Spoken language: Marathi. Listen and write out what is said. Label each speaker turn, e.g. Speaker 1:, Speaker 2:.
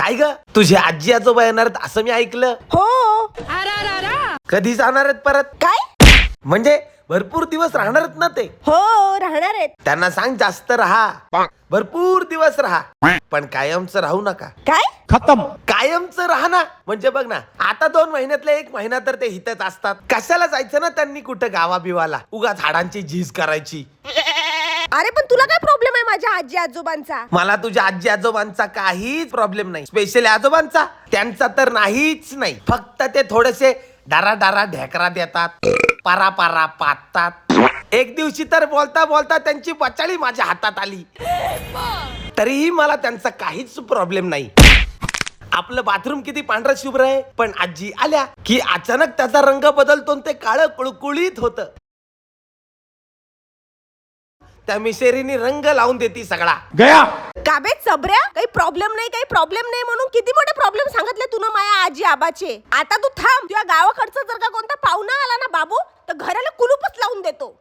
Speaker 1: काय ग, तुझे आजी आजोबा येणार आहेत असं मी ऐकलं.
Speaker 2: हो.
Speaker 1: कधी जाणार आहेत परत?
Speaker 2: काय?
Speaker 1: म्हणजे भरपूर दिवस राहणार आहेत ना ते?
Speaker 2: हो, राहणार आहेत.
Speaker 1: त्यांना सांग जास्त राहा, भरपूर दिवस राहा, पण कायमचं राहू नका.
Speaker 2: काय?
Speaker 3: खत्म.
Speaker 1: कायमचं राहा ना. म्हणजे बघ ना, आता 2 महिन्यातले 1 महिना तर ते हितच असतात. कशाला जायचं ना त्यांनी कुठं गावा बिवाला, उगा झाडांची झीज करायची.
Speaker 2: अरे पण तुला काय प्रॉब्लेम आहे माझ्या आजी आजोबांचा?
Speaker 1: मला तुझ्या आजी आजोबांचा काहीच प्रॉब्लेम नाही. स्पेशली आजोबांचा, त्यांचा तर नाहीच नाही. फक्त ते थोडेसे डारा डारा ढेकरा देतात, पारा पारा पातात. एक दिवशी तर बोलता बोलता त्यांची बचाळी माझ्या हातात आली. तरीही मला त्यांचा काहीच प्रॉब्लेम नाही. आपलं बाथरूम किती पांढरं शुभ्र आहे, पण आजी आल्या की अचानक त्याचा रंग बदलतो आणि ते काळं कुळकुळीत होतं. त्या मिशेरीने रंग लावून देती सगळा.
Speaker 3: गया.
Speaker 2: काबे चबऱ्या, काही प्रॉब्लेम नाही म्हणून किती मोठे प्रॉब्लेम सांगितले तुला माझ्या आजी आबाचे. आता तू थांब, तुझ्या गावाकडचा जर का कोणता पाहुणा आला ना बाबू, तर घराला कुलूपच लावून देतो.